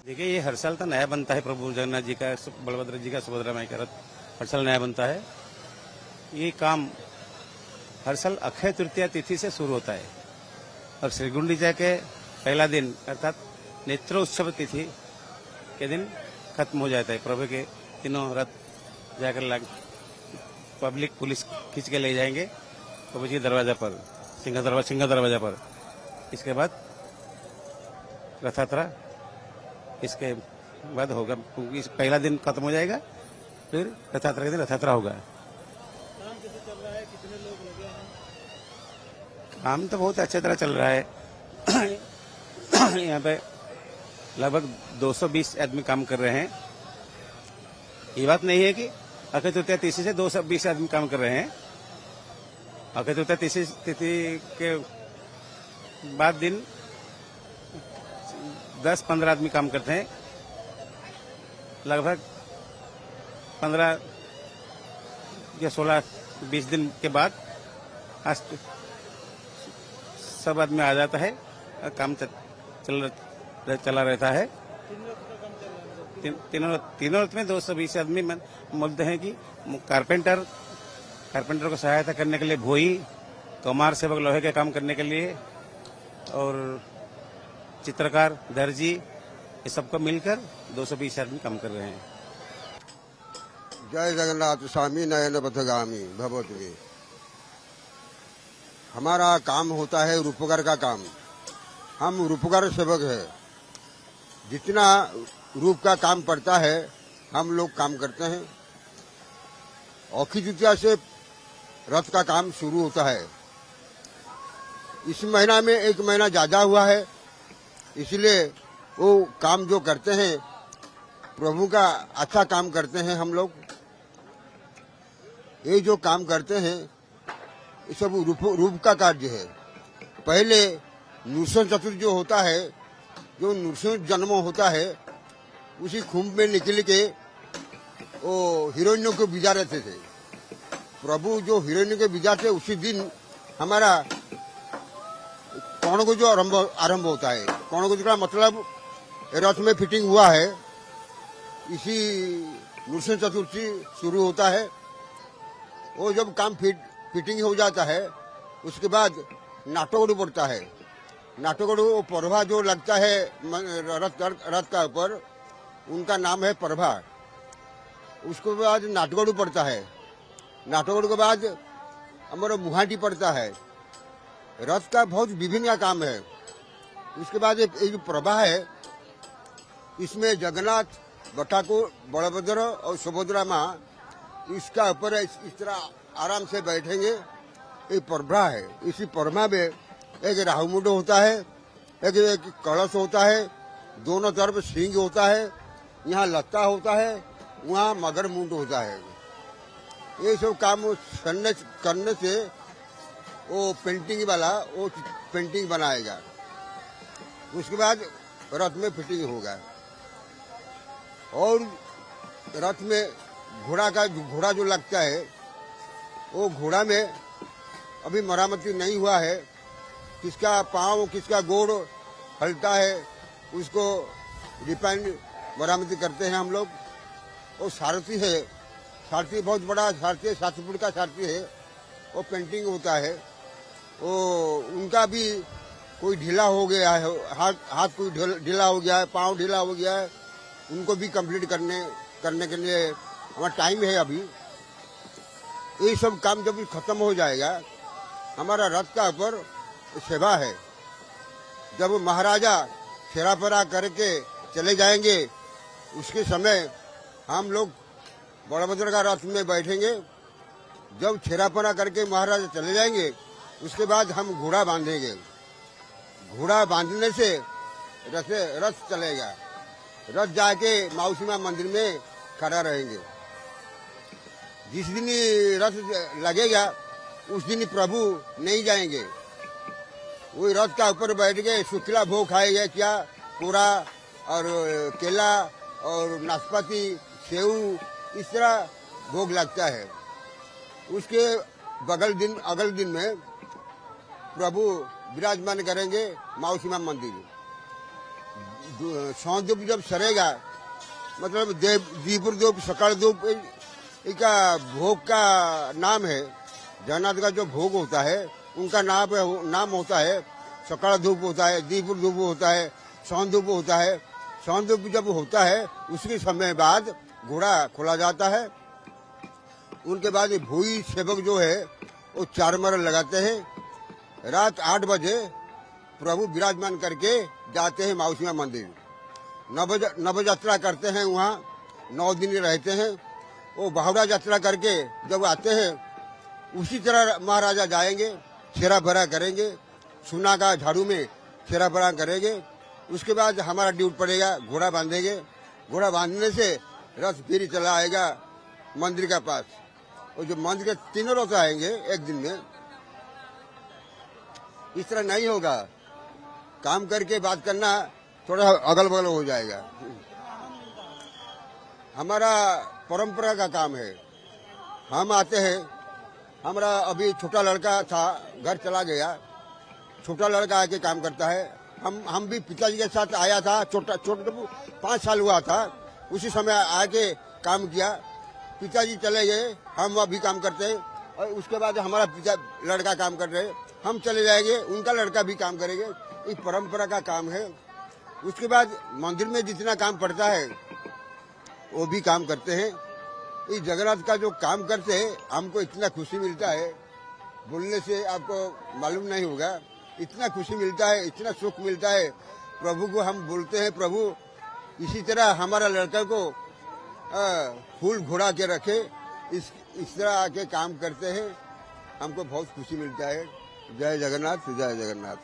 देखिए, ये हर साल तो नया बनता है। प्रभु जगन्नाथ जी का, बलभद्र जी का, सुभद्रा माई का रथ हर साल नया बनता है। ये काम हर साल अक्षय तृतीया तिथि से शुरू होता है और श्री गुंडीचा के पहला दिन अर्थात नेत्रोत्सव तिथि के दिन खत्म हो जाता है। प्रभु के तीनों रथ जाकर पब्लिक पुलिस खींच के ले जाएंगे प्रभु जी के दरवाजा पर, सिंह दरवाजा पर। इसके बाद रथ यात्रा इसके बाद होगा। इस पहला दिन खत्म हो जाएगा, फिर रथ यात्रा के दिन रथ यात्रा होगा। काम कैसे चल रहा है? कितने लोग लगे हैं? काम तो बहुत अच्छी तरह चल रहा है। यहाँ पे लगभग 220 आदमी काम कर रहे हैं। ये बात नहीं है कि अक्षय तृतीया तिथि से 220 आदमी काम कर रहे हैं। अक्षय तृतीया तिथि के बाद दिन 10-15 आदमी काम करते हैं। लगभग 15 या 16-20 दिन के बाद सब आदमी आ जाता है और काम चला रहता है। तीनों रथ में 220 आदमी बोलते हैं कि कारपेंटर को सहायता करने के लिए, भोई, कमार सेवक लोहे के काम करने के लिए, और चित्रकार, दर्जी, ये सबको मिलकर 220 आदमी काम कर रहे हैं। जय जगन्नाथ स्वामी नयन पथगामी भगवती। हमारा काम होता है रूपकार का काम। हम रूपकार सेवक है। जितना रूप का काम पड़ता है हम लोग काम करते हैं। अक्षय तृतीया से रथ का काम शुरू होता है। इस महीना में 1 महीना ज्यादा हुआ है, इसलिए वो काम जो करते हैं प्रभु का अच्छा काम करते हैं हम लोग। ये जो काम करते हैं ये सब रूप का कार्य है। पहले नृसिंह चतुर्थ जो होता है, जो नृसिंह जन्म होता है, उसी खुम्भ में निकल के वो हिरण्यों को बिजा रहते थे। प्रभु जो हिरण्यों के बिजाते उसी दिन हमारा कौन को जो आरंभ होता है। कौन को का मतलब रथ में फिटिंग हुआ है, इसी नृसिंह चतुर्थी शुरू होता है। वो जब काम फिटिंग हो जाता है उसके बाद नाटोगड़ू पड़ता है। नाटोगड़ू प्रभा जो लगता है रथ का ऊपर, उनका नाम है प्रभा। उसके बाद नाटगड़ू पड़ता है। नाटगड़ू के बाद हमारा मुहाटी पड़ता है। रथ का बहुत विभिन्न काम है। उसके बाद ये जो प्रभा है, इसमें जगन्नाथ, बठाकुर, बलभद्र और सुभद्रा माँ इसका ऊपर इस तरह आराम से बैठेंगे। ये प्रभा है। इसी प्रभा में एक राहुमुंड होता है, एक कलश होता है, दोनों तरफ सिंह होता है, यहाँ लत्ता होता है, वहाँ मगर मुंड होता है। ये सब काम करने से वो पेंटिंग वाला वो पेंटिंग बनाएगा। उसके बाद रथ में फिटिंग होगा। और रथ में घोड़ा जो लगता है, वो घोड़ा में अभी मरामती नहीं हुआ है। किसका पाँव किसका गोड़ हलता है उसको डिपेंड मरामती करते हैं हम लोग। वो सारथी है, सारथी बहुत बड़ा सारथी है, 7 फुट का सारथी है। वो पेंटिंग होता है, वो उनका भी कोई ढीला हो गया है, हाथ कोई ढीला हो गया है, पाँव ढीला हो गया है, उनको भी कंप्लीट करने के लिए हमारा टाइम है अभी। ये सब काम जब खत्म हो जाएगा, हमारा रथ का ऊपर सेवा है। जब महाराजा फेराफेरा करके चले जाएंगे उसके समय हम लोग बड़भद्र का रथ में बैठेंगे। जब छेरापना करके महाराजा चले जाएंगे उसके बाद हम घोड़ा बांधेंगे। घोड़ा बांधने से रथ चलेगा। रथ जाके मौसी मां मंदिर में खड़ा रहेंगे। जिस दिन रथ लगेगा उस दिन प्रभु नहीं जाएंगे। वही रथ का ऊपर बैठ के शुक्ला भोग खाएंगे, क्या पूरा और केला और नाशपाती सेव, इस तरह भोग लगता है। उसके अगल दिन में प्रभु विराजमान करेंगे मौसी मां मंदिर। सौंधूप जब सरेगा, मतलब दीपुर धूप सकाल धूप इनका भोग का नाम है। जगन्नाथ का जो भोग होता है उनका नाम होता है सकाल धूप होता है, दीपुर धूप होता है, सौंधूप होता है। सौंधूप जब होता है उसके समय बाद घोड़ा खोला जाता है। उनके बाद भूई सेवक जो है वो 4 मर लगाते हैं। रात 8 बजे प्रभु विराजमान करके जाते हैं मौसी मां मंदिर। नव यात्रा करते हैं, वहाँ 9 दिन रहते हैं। वो बाहुड़ा यात्रा करके जब आते हैं उसी तरह महाराजा जाएंगे, छेरा भरा करेंगे, सुना का झाड़ू में छेरा भरा करेंगे। उसके बाद हमारा ड्यूटी पड़ेगा, घोड़ा बांधेंगे। घोड़ा बांधने से रथ फिर चला आएगा मंदिर का पास। और जो मंदिर के 3 रथ आएंगे एक दिन में। इस तरह नहीं होगा, काम करके बात करना थोड़ा अगल बगल हो जाएगा। हमारा परंपरा का काम है। हम आते हैं, हमारा अभी छोटा लड़का था, घर चला गया। छोटा लड़का आके काम करता है। हम भी पिताजी के साथ आया था, छोटा 5 साल हुआ था, उसी समय आके काम किया। पिताजी चले गए, हम अभी काम करते हैं। और उसके बाद हमारा लड़का काम कर रहे, हम चले जाएंगे, उनका लड़का भी काम करेंगे। ये परंपरा का काम है। उसके बाद मंदिर में जितना काम पड़ता है वो भी काम करते हैं। इस जगन्नाथ का जो काम करते हैं हमको इतना खुशी मिलता है, बोलने से आपको मालूम नहीं होगा। इतना खुशी मिलता है, इतना सुख मिलता है। प्रभु को हम बोलते हैं, प्रभु इसी तरह हमारा लड़का को फूल घोड़ा के रखे, इस तरह आके काम करते हैं, हमको बहुत खुशी मिलता है। जय जगन्नाथ, जय जगन्नाथ।